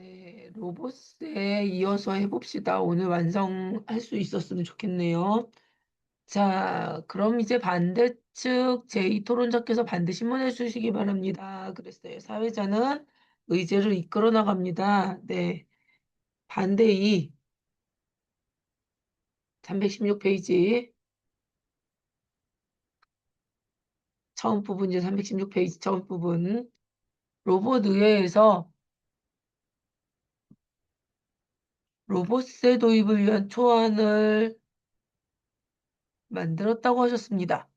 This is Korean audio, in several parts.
네, 로봇에 이어서 해봅시다. 오늘 완성할 수 있었으면 좋겠네요. 자, 그럼 이제 반대측 제2토론자께서 반대 신문해 주시기 바랍니다. 그랬어요. 사회자는 의제를 이끌어 나갑니다. 네, 반대 2, 316페이지. 처음 부분 이제 316페이지 처음 부분. 로봇 의회에서 로봇세 도입을 위한 초안을 만들었다고 하셨습니다.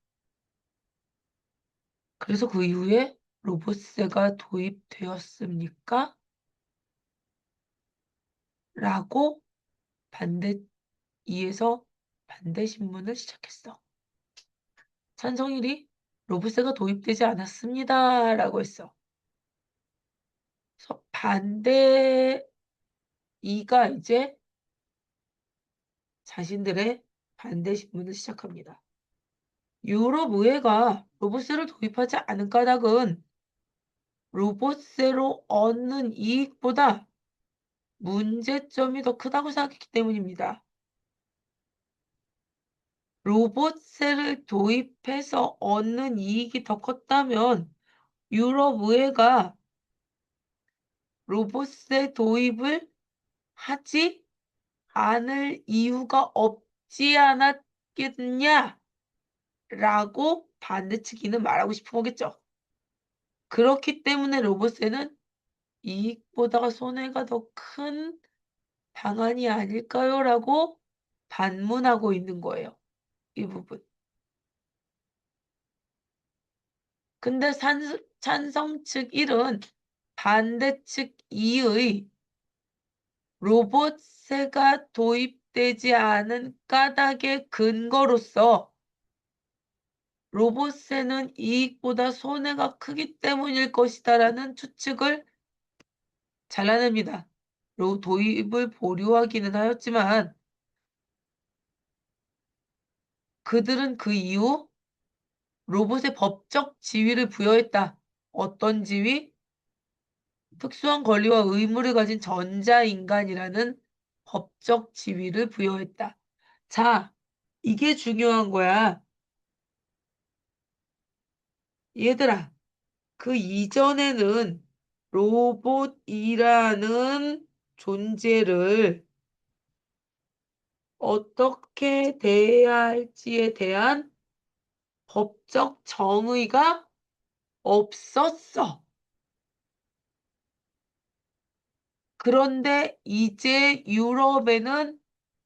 그래서 그 이후에 로봇세가 도입되었습니까? 라고 반대 2에서 반대 신문을 시작했어. 찬성 1이 로봇세가 도입되지 않았습니다. 라고 했어. 그래서 반대 2가 이제 자신들의 반대 신문을 시작합니다. 유럽 의회가 로봇세를 도입하지 않은 까닭은 로봇세로 얻는 이익보다 문제점이 더 크다고 생각했기 때문입니다. 로봇세를 도입해서 얻는 이익이 더 컸다면 유럽 의회가 로봇세 도입을 하지 않을 이유가 없지 않았겠냐라고 반대측이는 말하고 싶은 거겠죠. 그렇기 때문에 로봇세는 이익보다 손해가 더 큰 방안이 아닐까요? 라고 반문하고 있는 거예요. 이 부분. 근데 찬성 측 1은 반대 측 2의 로봇세가 도입되지 않은 까닭의 근거로서 로봇세는 이익보다 손해가 크기 때문일 것이다라는 추측을 잘라냅니다. 도입을 보류하기는 하였지만 그들은 그 이후 로봇에 법적 지위를 부여했다. 어떤 지위? 특수한 권리와 의무를 가진 전자인간이라는 법적 지위를 부여했다. 자, 이게 중요한 거야. 얘들아, 그 이전에는 로봇이라는 존재를 어떻게 대해야 할지에 대한 법적 정의가 없었어. 그런데 이제 유럽에는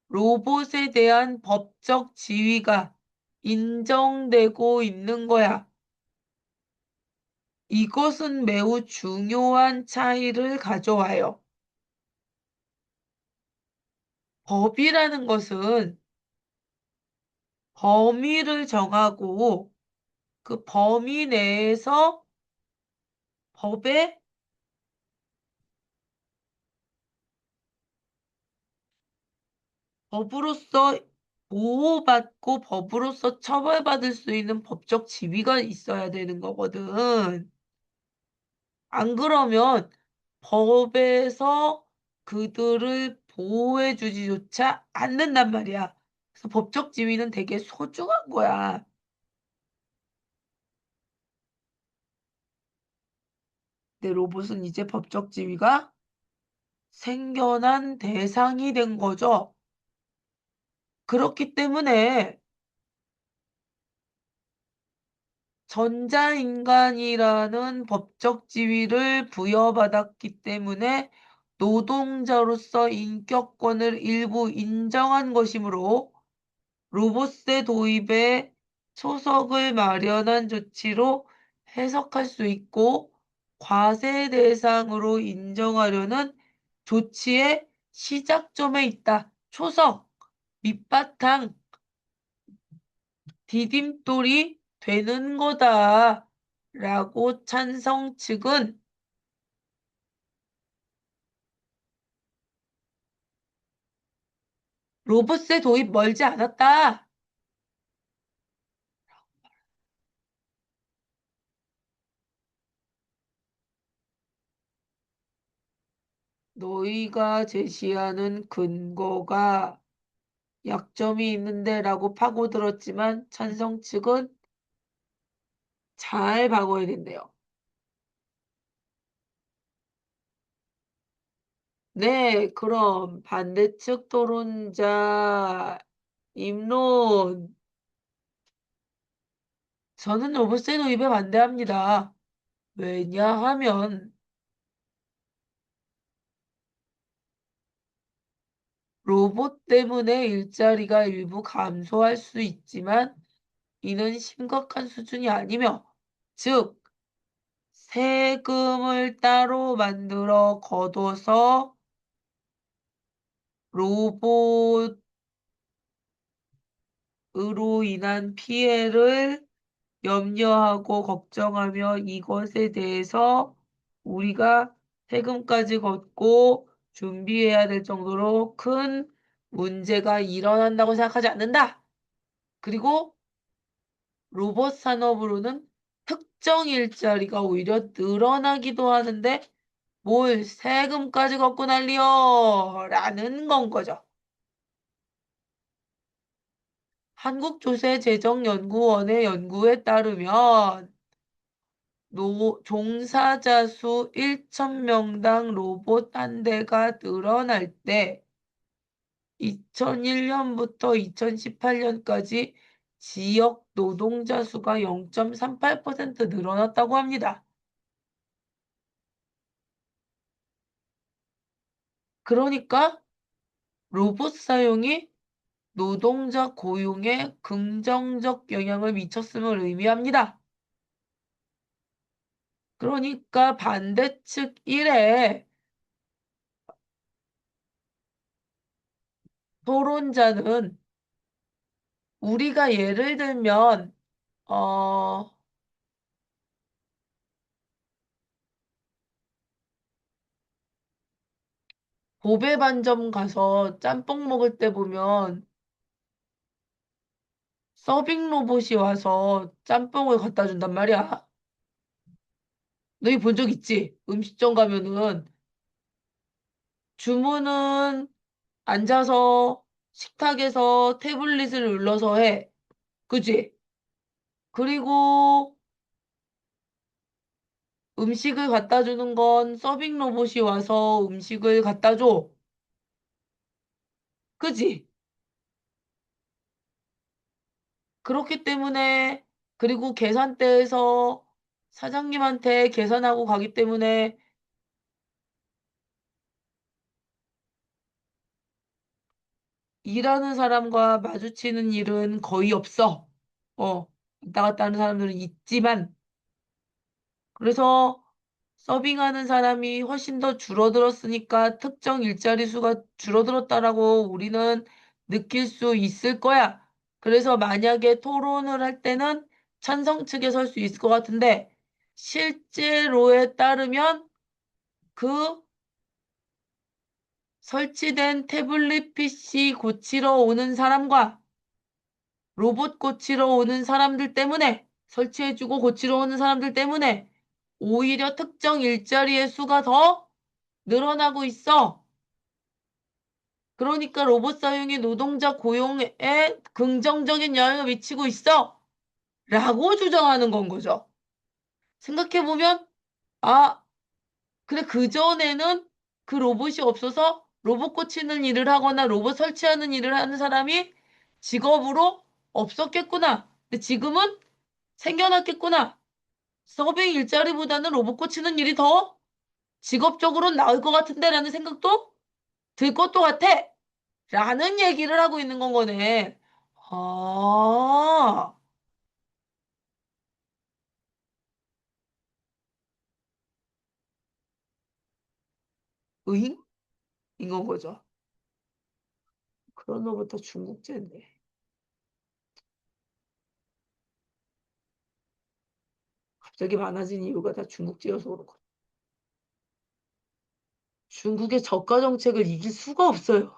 로봇에 대한 법적 지위가 인정되고 있는 거야. 이것은 매우 중요한 차이를 가져와요. 법이라는 것은 범위를 정하고 그 범위 내에서 법에 법으로서 보호받고 법으로서 처벌받을 수 있는 법적 지위가 있어야 되는 거거든. 안 그러면 법에서 그들을 보호해주지조차 않는단 말이야. 그래서 법적 지위는 되게 소중한 거야. 근데 로봇은 이제 법적 지위가 생겨난 대상이 된 거죠. 그렇기 때문에 전자인간이라는 법적 지위를 부여받았기 때문에 노동자로서 인격권을 일부 인정한 것이므로 로봇세 도입에 초석을 마련한 조치로 해석할 수 있고 과세 대상으로 인정하려는 조치의 시작점에 있다. 초석, 밑바탕, 디딤돌이 되는 거다라고 찬성 측은 로봇세 도입 멀지 않았다. 너희가 제시하는 근거가 약점이 있는데라고 파고들었지만 찬성 측은 잘 박아야 된대요. 네, 그럼 반대측 토론자 입론. 저는 로봇세 도입에 반대합니다. 왜냐하면 로봇 때문에 일자리가 일부 감소할 수 있지만 이는 심각한 수준이 아니며, 즉, 세금을 따로 만들어 걷어서 로봇으로 인한 피해를 염려하고 걱정하며 이것에 대해서 우리가 세금까지 걷고 준비해야 될 정도로 큰 문제가 일어난다고 생각하지 않는다. 그리고 로봇 산업으로는 특정 일자리가 오히려 늘어나기도 하는데 뭘 세금까지 걷고 난리여 라는 건 거죠. 한국조세재정연구원의 연구에 따르면 종사자 수 1,000명당 로봇 한 대가 늘어날 때 2001년부터 2018년까지 지역 노동자 수가 0.38% 늘어났다고 합니다. 그러니까 로봇 사용이 노동자 고용에 긍정적 영향을 미쳤음을 의미합니다. 그러니까 반대측 1에 토론자는 우리가 예를 들면 어, 보배 반점 가서 짬뽕 먹을 때 보면 서빙 로봇이 와서 짬뽕을 갖다 준단 말이야. 너희 본 적 있지? 음식점 가면은 주문은 앉아서 식탁에서 태블릿을 눌러서 해. 그지? 그리고 음식을 갖다 주는 건 서빙 로봇이 와서 음식을 갖다 줘. 그지? 그렇기 때문에, 그리고 계산대에서 사장님한테 계산하고 가기 때문에 일하는 사람과 마주치는 일은 거의 없어. 왔다 갔다 하는 사람들은 있지만, 그래서 서빙하는 사람이 훨씬 더 줄어들었으니까 특정 일자리 수가 줄어들었다라고 우리는 느낄 수 있을 거야. 그래서 만약에 토론을 할 때는 찬성 측에 설 수 있을 것 같은데, 실제로에 따르면 그 설치된 태블릿 PC 고치러 오는 사람과 로봇 고치러 오는 사람들 때문에, 설치해주고 고치러 오는 사람들 때문에 오히려 특정 일자리의 수가 더 늘어나고 있어. 그러니까 로봇 사용이 노동자 고용에 긍정적인 영향을 미치고 있어. 라고 주장하는 건 거죠. 생각해보면, 아, 그래, 그전에는 그 로봇이 없어서 로봇 고치는 일을 하거나 로봇 설치하는 일을 하는 사람이 직업으로 없었겠구나. 근데 지금은 생겨났겠구나. 서빙 일자리보다는 로봇 고치는 일이 더 직업적으로 나을 것 같은데 라는 생각도 들 것도 같아. 라는 얘기를 하고 있는 건 거네. 아, 으잉? 인건 거죠. 그런 거부터 중국제인데. 갑자기 많아진 이유가 다 중국제여서 그런 거. 중국의 저가 정책을 이길 수가 없어요.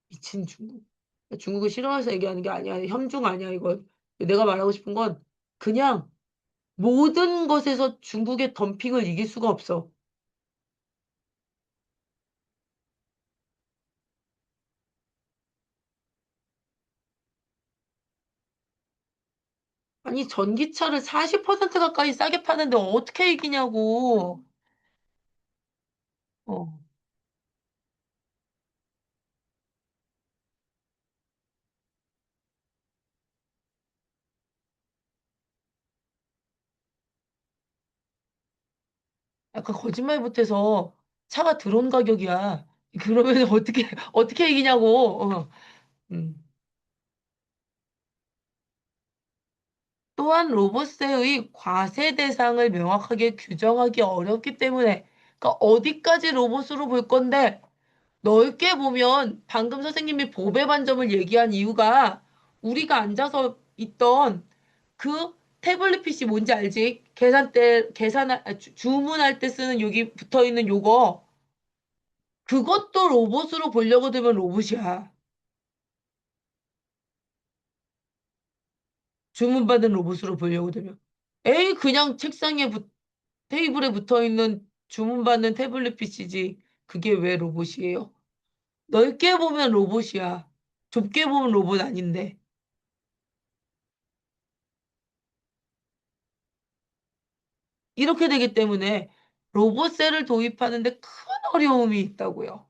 미친 중국. 중국을 싫어해서 얘기하는 게 아니야. 혐중 아니야, 이건. 내가 말하고 싶은 건 그냥 모든 것에서 중국의 덤핑을 이길 수가 없어. 아니, 전기차를 40% 가까이 싸게 파는데 어떻게 이기냐고. 어. 약간 거짓말 못해서 차가 드론 가격이야. 그러면 어떻게 이기냐고. 음. 또한 로봇세의 과세 대상을 명확하게 규정하기 어렵기 때문에, 그러니까 어디까지 로봇으로 볼 건데, 넓게 보면 방금 선생님이 법의 반점을 얘기한 이유가 우리가 앉아서 있던 그 태블릿 PC 뭔지 알지? 주문할 때 쓰는 여기 붙어 있는 요거. 그것도 로봇으로 보려고 들면 로봇이야. 주문받은 로봇으로 보려고 들면. 에이, 그냥 테이블에 붙어 있는 주문받는 태블릿 PC지. 그게 왜 로봇이에요? 넓게 보면 로봇이야. 좁게 보면 로봇 아닌데. 이렇게 되기 때문에 로봇세를 도입하는데 큰 어려움이 있다고요.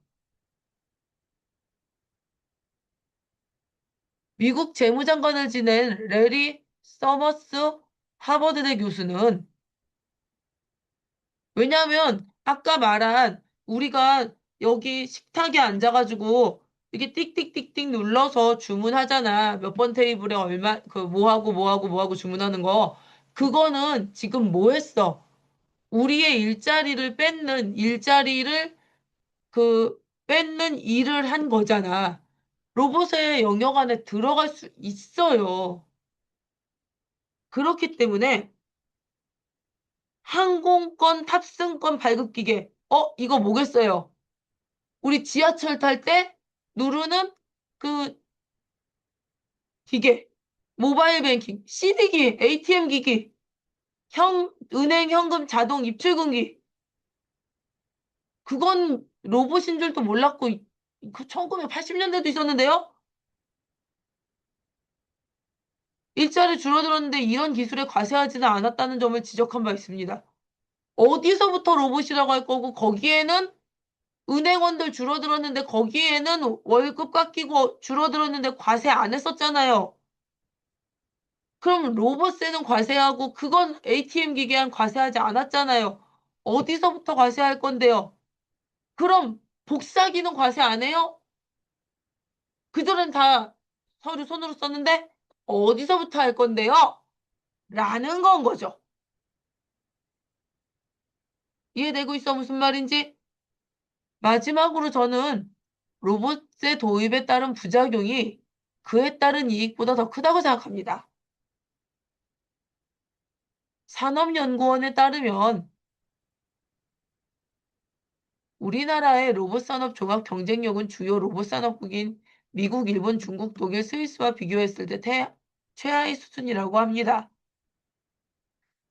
미국 재무장관을 지낸 레리 서머스 하버드대 교수는 왜냐하면 아까 말한 우리가 여기 식탁에 앉아가지고 이게 띡띡띡띡 눌러서 주문하잖아. 몇 번 테이블에 얼마 그 뭐하고 주문하는 거. 그거는 지금 뭐 했어? 우리의 일자리를 뺏는 일을 한 거잖아. 로봇의 영역 안에 들어갈 수 있어요. 그렇기 때문에 항공권 탑승권 발급기계, 이거 뭐겠어요? 우리 지하철 탈 때 누르는 그 기계, 모바일 뱅킹, CD기, ATM 기기, 은행 현금 자동 입출금기. 그건 로봇인 줄도 몰랐고, 그 1980년대도 있었는데요? 일자리 줄어들었는데 이런 기술에 과세하지는 않았다는 점을 지적한 바 있습니다. 어디서부터 로봇이라고 할 거고 거기에는 은행원들 줄어들었는데 거기에는 월급 깎이고 줄어들었는데 과세 안 했었잖아요. 그럼 로봇세는 과세하고 그건 ATM 기계한 과세하지 않았잖아요. 어디서부터 과세할 건데요? 그럼 복사기는 과세 안 해요? 그들은 다 서류 손으로 썼는데 어디서부터 할 건데요? 라는 건 거죠. 이해되고 있어 무슨 말인지? 마지막으로 저는 로봇의 도입에 따른 부작용이 그에 따른 이익보다 더 크다고 생각합니다. 산업연구원에 따르면 우리나라의 로봇 산업 종합 경쟁력은 주요 로봇 산업국인 미국, 일본, 중국, 독일, 스위스와 비교했을 때 최하위 수준이라고 합니다.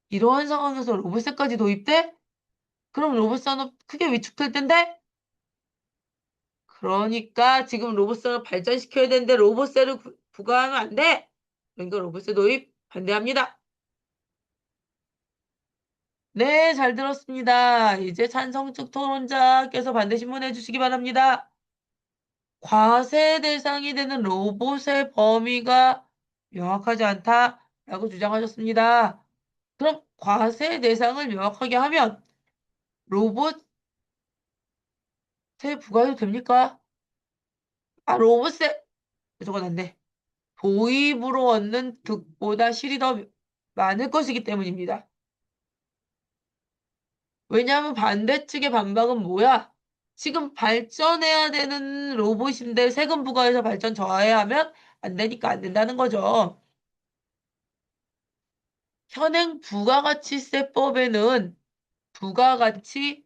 이러한 상황에서 로봇세까지 도입돼? 그럼 로봇 산업 크게 위축될 텐데? 그러니까 지금 로봇 산업 발전시켜야 되는데 로봇세를 부과하면 안 돼! 그러니까 로봇세 도입 반대합니다. 네, 잘 들었습니다. 이제 찬성측 토론자께서 반대 신문해 주시기 바랍니다. 과세 대상이 되는 로봇의 범위가 명확하지 않다라고 주장하셨습니다. 그럼 과세 대상을 명확하게 하면 로봇세 부과해도 됩니까? 아, 로봇세 저건 안 돼. 도입으로 얻는 득보다 실이 더 많을 것이기 때문입니다. 왜냐하면 반대측의 반박은 뭐야? 지금 발전해야 되는 로봇인데 세금 부과해서 발전 저하해야 하면 안 되니까 안 된다는 거죠. 현행 부가가치세법에는 부가가치세,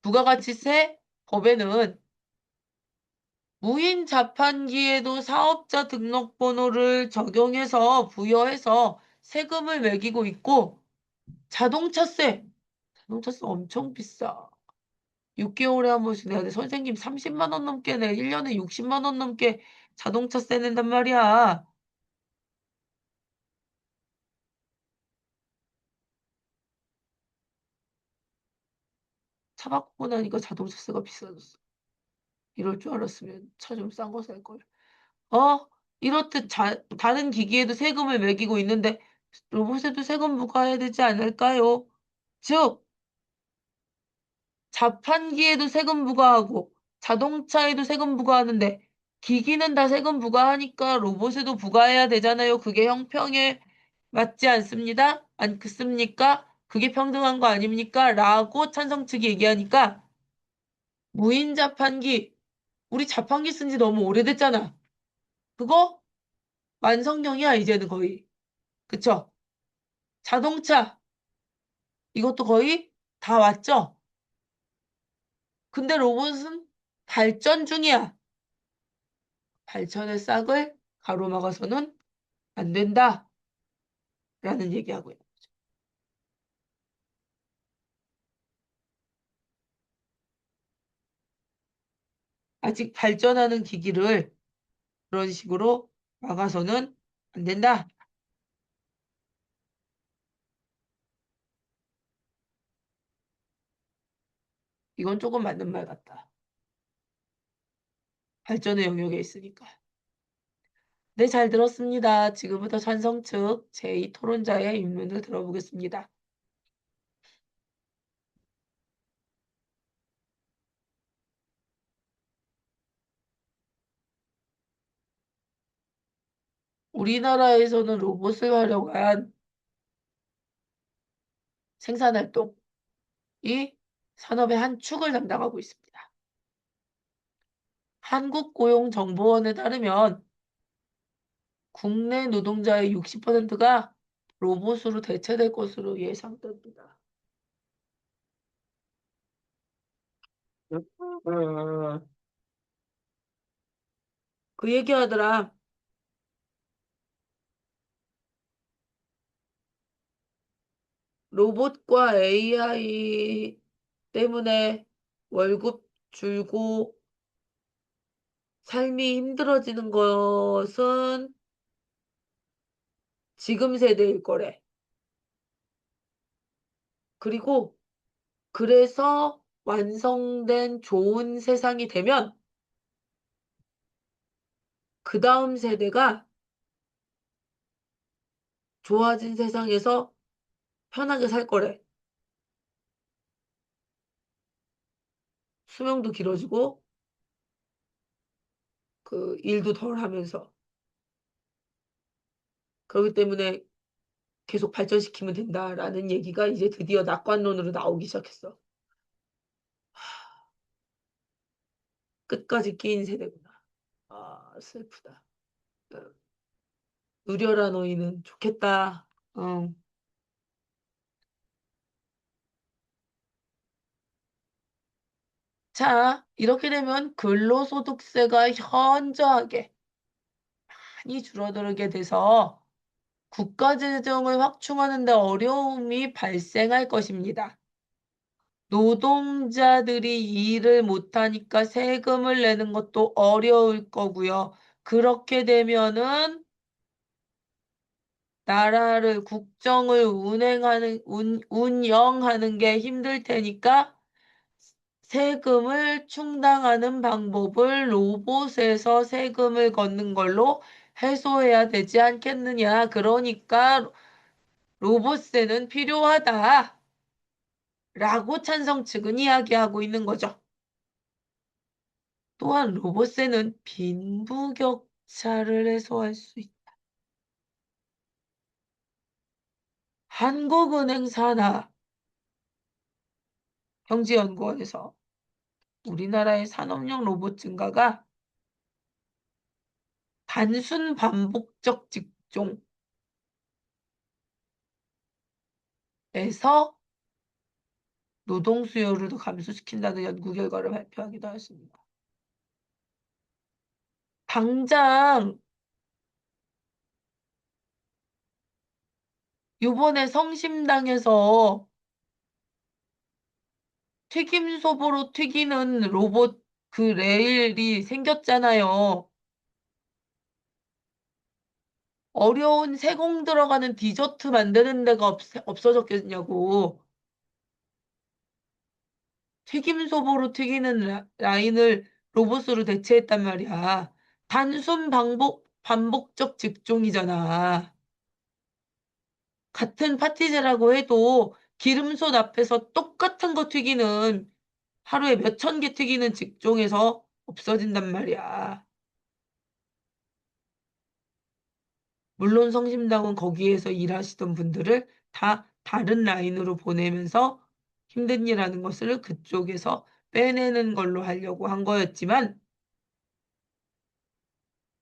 부가가치세 법에는 무인 자판기에도 사업자 등록번호를 적용해서 부여해서 세금을 매기고 있고 자동차세, 자동차세 엄청 비싸. 6개월에 한 번씩 내야 돼. 선생님 30만 원 넘게 내. 1년에 60만 원 넘게 자동차세 낸단 말이야. 차 바꾸고 나니까 자동차세가 비싸졌어. 이럴 줄 알았으면 차 좀 싼 거 살 걸. 어? 이렇듯 다른 기기에도 세금을 매기고 있는데 로봇에도 세금 부과해야 되지 않을까요? 즉, 자판기에도 세금 부과하고 자동차에도 세금 부과하는데 기기는 다 세금 부과하니까 로봇에도 부과해야 되잖아요. 그게 형평에 맞지 않습니다? 않습니까? 그게 평등한 거 아닙니까? 라고 찬성 측이 얘기하니까 무인 자판기, 우리 자판기 쓴 지 너무 오래됐잖아. 그거 완성형이야, 이제는 거의. 그쵸? 자동차, 이것도 거의 다 왔죠? 근데 로봇은 발전 중이야. 발전의 싹을 가로막아서는 안 된다. 라는 얘기하고요. 아직 발전하는 기기를 그런 식으로 막아서는 안 된다. 이건 조금 맞는 말 같다. 발전의 영역에 있으니까. 네, 잘 들었습니다. 지금부터 찬성 측 제2 토론자의 입론을 들어보겠습니다. 우리나라에서는 로봇을 활용한 생산활동이 산업의 한 축을 담당하고 있습니다. 한국고용정보원에 따르면 국내 노동자의 60%가 로봇으로 대체될 것으로 예상됩니다. 그 얘기하더라. 로봇과 AI 때문에 월급 줄고 삶이 힘들어지는 것은 지금 세대일 거래. 그리고 그래서 완성된 좋은 세상이 되면 그 다음 세대가 좋아진 세상에서 편하게 살 거래. 수명도 길어지고 그 일도 덜 하면서. 그렇기 때문에 계속 발전시키면 된다라는 얘기가 이제 드디어 낙관론으로 나오기 시작했어. 끝까지 끼인 세대구나. 아, 슬프다. 어, 누려라 너희는 좋겠다. 응. 자, 이렇게 되면 근로소득세가 현저하게 많이 줄어들게 돼서 국가 재정을 확충하는 데 어려움이 발생할 것입니다. 노동자들이 일을 못하니까 세금을 내는 것도 어려울 거고요. 그렇게 되면은 나라를, 국정을 운영하는 게 힘들 테니까 세금을 충당하는 방법을 로봇에서 세금을 걷는 걸로 해소해야 되지 않겠느냐. 그러니까 로봇세는 필요하다. 라고 찬성 측은 이야기하고 있는 거죠. 또한 로봇세는 빈부격차를 해소할 수 있다. 한국은행 산하 경제연구원에서 우리나라의 산업용 로봇 증가가 단순 반복적 직종에서 노동 수요를 더 감소시킨다는 연구 결과를 발표하기도 했습니다. 당장 요번에 성심당에서 튀김소보로 튀기는 로봇 그 레일이 생겼잖아요. 어려운 세공 들어가는 디저트 만드는 데가 없어졌겠냐고. 튀김소보로 튀기는 라인을 로봇으로 대체했단 말이야. 단순 반복적 직종이잖아. 같은 파티제라고 해도 기름솥 앞에서 똑같은 거 튀기는 하루에 몇 천 개 튀기는 직종에서 없어진단 말이야. 물론 성심당은 거기에서 일하시던 분들을 다 다른 라인으로 보내면서 힘든 일 하는 것을 그쪽에서 빼내는 걸로 하려고 한 거였지만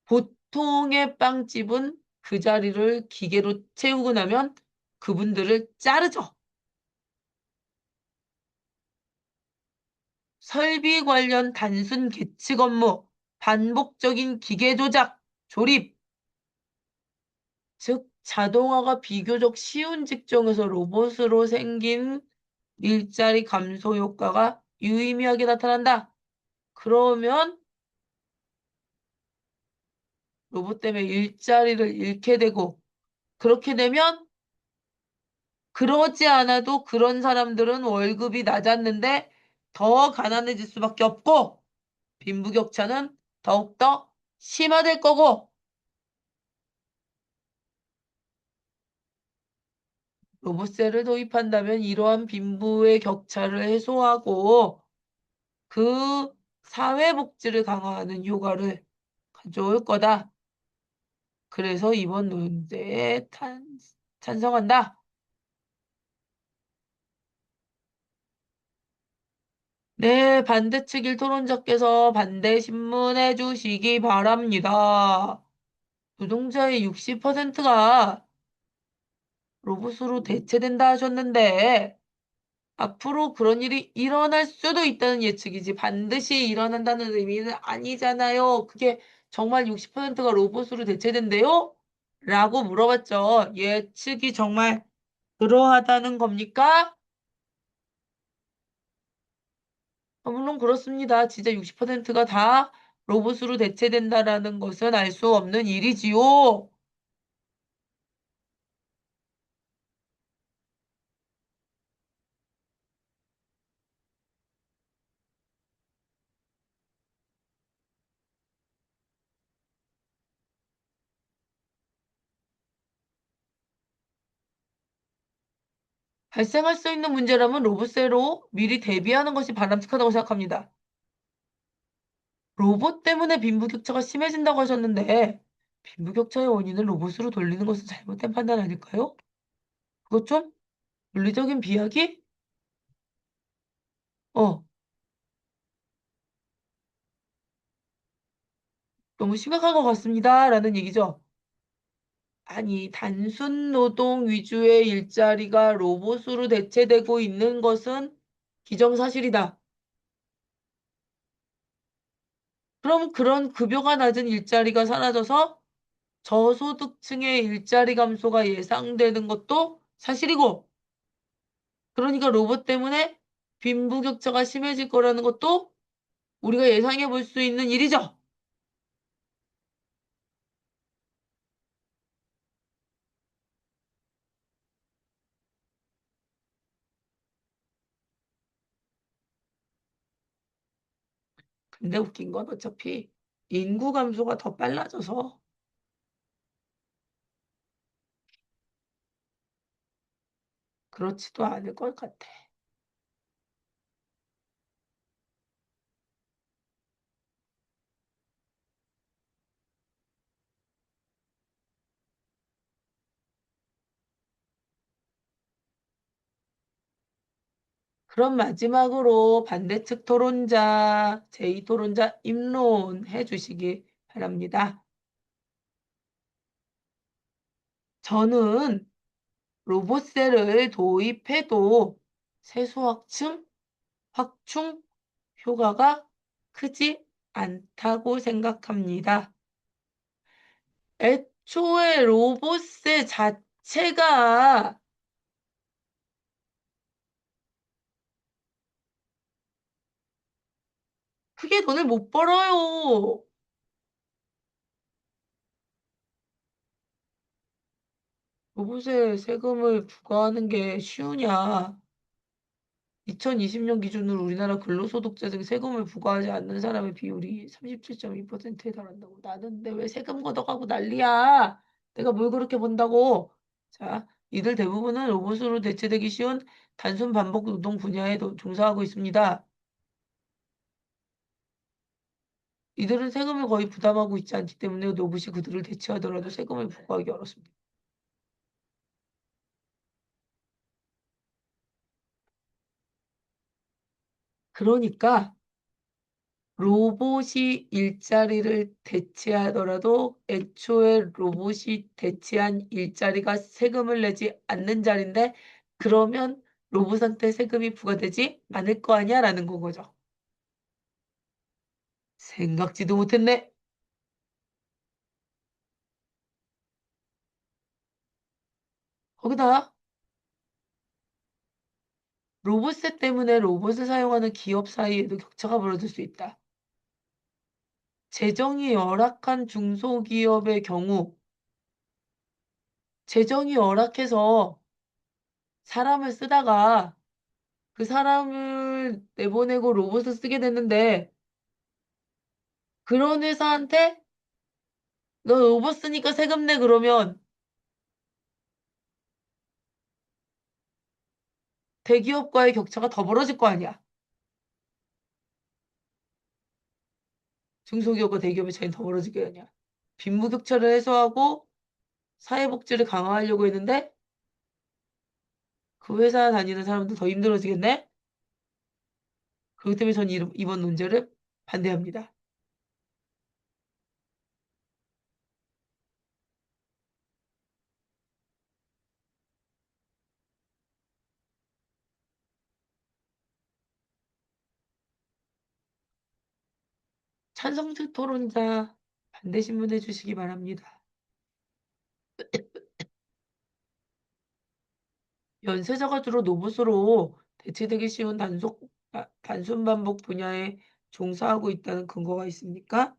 보통의 빵집은 그 자리를 기계로 채우고 나면 그분들을 자르죠. 설비 관련 단순 계측 업무, 반복적인 기계 조작, 조립, 즉 자동화가 비교적 쉬운 직종에서 로봇으로 생긴 일자리 감소 효과가 유의미하게 나타난다. 그러면 로봇 때문에 일자리를 잃게 되고 그렇게 되면 그러지 않아도 그런 사람들은 월급이 낮았는데 더 가난해질 수밖에 없고 빈부격차는 더욱더 심화될 거고 로봇세를 도입한다면 이러한 빈부의 격차를 해소하고 그 사회복지를 강화하는 효과를 가져올 거다. 그래서 이번 논제에 찬성한다. 네, 반대측 일토론자께서 반대 신문해 주시기 바랍니다. 노동자의 60%가 로봇으로 대체된다 하셨는데 앞으로 그런 일이 일어날 수도 있다는 예측이지 반드시 일어난다는 의미는 아니잖아요. 그게 정말 60%가 로봇으로 대체된대요? 라고 물어봤죠. 예측이 정말 그러하다는 겁니까? 물론 그렇습니다. 진짜 60%가 다 로봇으로 대체된다라는 것은 알 수 없는 일이지요. 발생할 수 있는 문제라면 로봇세로 미리 대비하는 것이 바람직하다고 생각합니다. 로봇 때문에 빈부격차가 심해진다고 하셨는데, 빈부격차의 원인을 로봇으로 돌리는 것은 잘못된 판단 아닐까요? 그것 좀 물리적인 비약이? 어, 너무 심각한 것 같습니다. 라는 얘기죠. 아니, 단순 노동 위주의 일자리가 로봇으로 대체되고 있는 것은 기정사실이다. 그럼 그런 급여가 낮은 일자리가 사라져서 저소득층의 일자리 감소가 예상되는 것도 사실이고, 그러니까 로봇 때문에 빈부격차가 심해질 거라는 것도 우리가 예상해 볼 수 있는 일이죠. 근데 웃긴 건 어차피 인구 감소가 더 빨라져서 그렇지도 않을 것 같아. 그럼 마지막으로 반대측 토론자, 제2토론자 입론해 주시기 바랍니다. 저는 로봇세를 도입해도 세수확층, 확충 효과가 크지 않다고 생각합니다. 애초에 로봇세 제가 크게 돈을 못 벌어요. 로봇에 세금을 부과하는 게 쉬우냐? 2020년 기준으로 우리나라 근로소득자 중 세금을 부과하지 않는 사람의 비율이 37.2%에 달한다고. 나는 근데 왜 세금 걷어가고 난리야? 내가 뭘 그렇게 본다고? 자, 이들 대부분은 로봇으로 대체되기 쉬운 단순 반복 노동 분야에 종사하고 있습니다. 이들은 세금을 거의 부담하고 있지 않기 때문에 로봇이 그들을 대체하더라도 세금을 부과하기 어렵습니다. 그러니까 로봇이 일자리를 대체하더라도 애초에 로봇이 대체한 일자리가 세금을 내지 않는 자리인데 그러면 로봇한테 세금이 부과되지 않을 거 아니야라는 건 거죠. 생각지도 못했네. 거기다 로봇세 때문에 로봇을 사용하는 기업 사이에도 격차가 벌어질 수 있다. 재정이 열악한 중소기업의 경우 재정이 열악해서 사람을 쓰다가 그 사람을 내보내고 로봇을 쓰게 됐는데 그런 회사한테 너 로봇 쓰니까 세금 내 그러면 대기업과의 격차가 더 벌어질 거 아니야. 중소기업과 대기업의 차이는 더 벌어지게 아니야. 빈부격차를 해소하고 사회복지를 강화하려고 했는데 그 회사 다니는 사람들 더 힘들어지겠네? 그렇기 때문에 전 이번 논제를 반대합니다. 찬성적 토론자 반대 신문해 주시기 바랍니다. 연쇄자가 주로 로봇으로 대체되기 쉬운 단순 반복 분야에 종사하고 있다는 근거가 있습니까?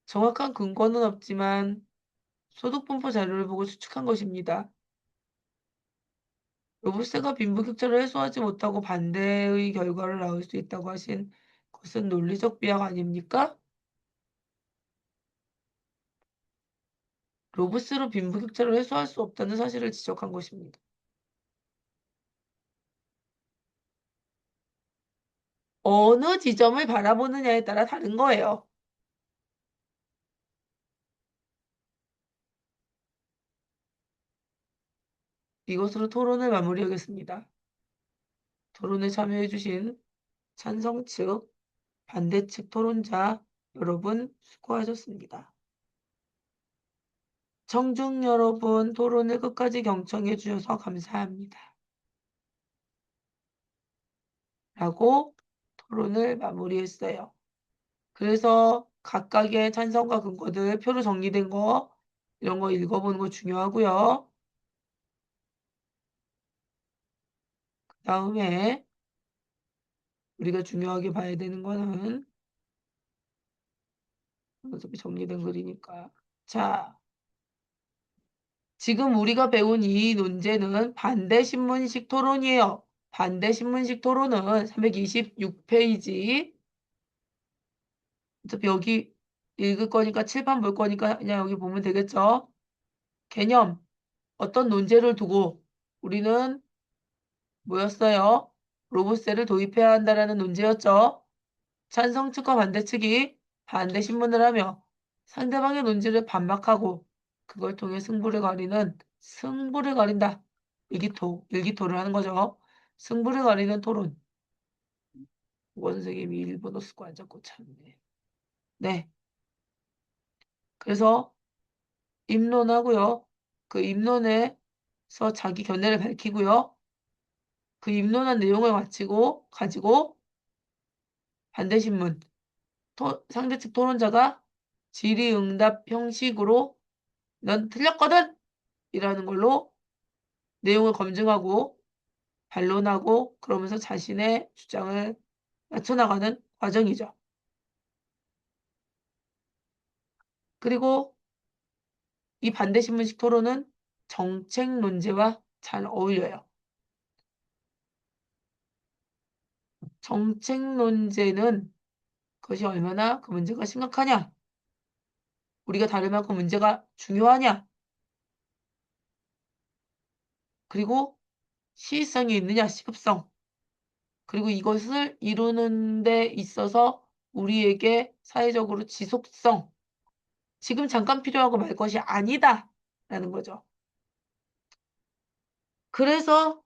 정확한 근거는 없지만 소득분포 자료를 보고 추측한 것입니다. 로봇세가 빈부격차를 해소하지 못하고 반대의 결과를 낳을 수 있다고 하신 것은 논리적 비약 아닙니까? 로봇으로 빈부격차를 해소할 수 없다는 사실을 지적한 것입니다. 어느 지점을 바라보느냐에 따라 다른 거예요. 이것으로 토론을 마무리하겠습니다. 토론에 참여해주신 찬성 측, 반대 측 토론자 여러분 수고하셨습니다. 청중 여러분 토론을 끝까지 경청해 주셔서 감사합니다. 라고 토론을 마무리했어요. 그래서 각각의 찬성과 근거들 표로 정리된 거 이런 거 읽어보는 거 중요하고요. 그 다음에 우리가 중요하게 봐야 되는 거는 어차피 정리된 글이니까. 자, 지금 우리가 배운 이 논제는 반대 신문식 토론이에요. 반대 신문식 토론은 326페이지. 어차피 여기 읽을 거니까 칠판 볼 거니까 그냥 여기 보면 되겠죠. 개념. 어떤 논제를 두고 우리는 뭐였어요? 로봇세를 도입해야 한다라는 논제였죠. 찬성 측과 반대 측이 반대 신문을 하며 상대방의 논지를 반박하고 그걸 통해 승부를 가린다. 일기토를 하는 거죠. 승부를 가리는 토론. 국어 선생님이 일본어 쓰고 앉았고 참네. 네. 그래서 입론하고요. 그 입론에서 자기 견해를 밝히고요. 그 입론한 내용을 가지고 반대 신문 상대측 토론자가 질의응답 형식으로 넌 틀렸거든? 이라는 걸로 내용을 검증하고 반론하고 그러면서 자신의 주장을 맞춰나가는 과정이죠. 그리고 이 반대신문식 토론은 정책 논제와 잘 어울려요. 정책 논제는 그것이 얼마나 그 문제가 심각하냐, 우리가 다룰 만큼 문제가 중요하냐, 그리고 시의성이 있느냐, 시급성, 그리고 이것을 이루는 데 있어서 우리에게 사회적으로 지속성, 지금 잠깐 필요하고 말 것이 아니다라는 거죠. 그래서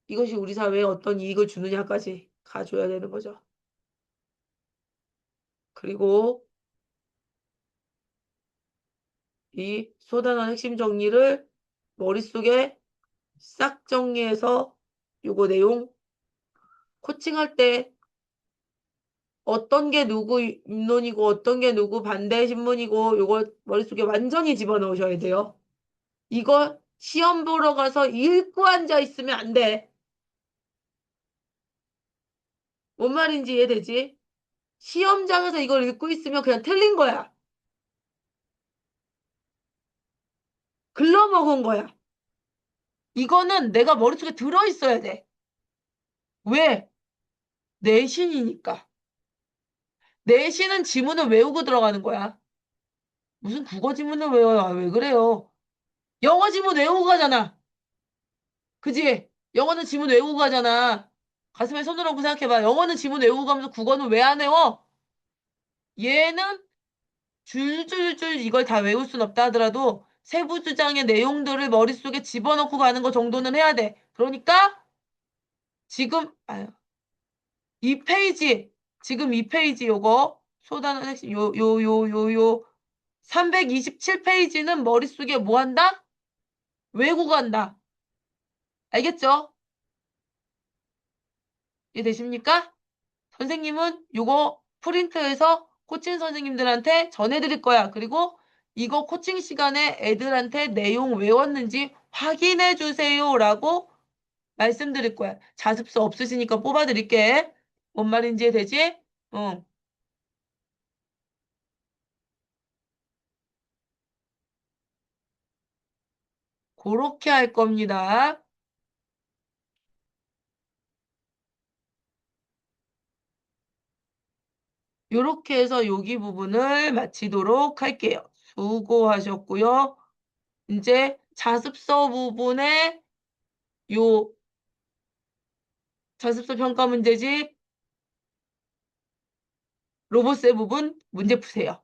이것이 우리 사회에 어떤 이익을 주느냐까지 가져야 되는 거죠. 그리고 이 소단원 핵심 정리를 머릿속에 싹 정리해서 요거 내용 코칭할 때 어떤 게 누구 입론이고 어떤 게 누구 반대 신문이고 요거 머릿속에 완전히 집어넣으셔야 돼요. 이거 시험 보러 가서 읽고 앉아 있으면 안 돼. 뭔 말인지 이해되지? 시험장에서 이걸 읽고 있으면 그냥 틀린 거야. 글러먹은 거야. 이거는 내가 머릿속에 들어있어야 돼. 왜? 내신이니까. 내신은 지문을 외우고 들어가는 거야. 무슨 국어 지문을 외워요? 아, 왜 그래요? 영어 지문 외우고 가잖아. 그지? 영어는 지문 외우고 가잖아. 가슴에 손을 얹고 생각해봐. 영어는 지문 외우고 가면서 국어는 왜 안 외워? 얘는 줄줄줄 이걸 다 외울 순 없다 하더라도 세부 주장의 내용들을 머릿속에 집어넣고 가는 거 정도는 해야 돼. 그러니까 지금 이 페이지 지금 이 페이지 요거 소단원 핵심 요 327페이지는 머릿속에 뭐 한다? 외우고 간다. 알겠죠? 이해되십니까? 선생님은 요거 프린트해서 코칭 선생님들한테 전해드릴 거야. 그리고 이거 코칭 시간에 애들한테 내용 외웠는지 확인해 주세요. 라고 말씀드릴 거야. 자습서 없으시니까 뽑아드릴게. 뭔 말인지 되지? 응. 그렇게 할 겁니다. 요렇게 해서 여기 부분을 마치도록 할게요. 수고하셨고요. 이제 자습서 부분에 요 자습서 평가 문제집 로봇세 부분 문제 푸세요.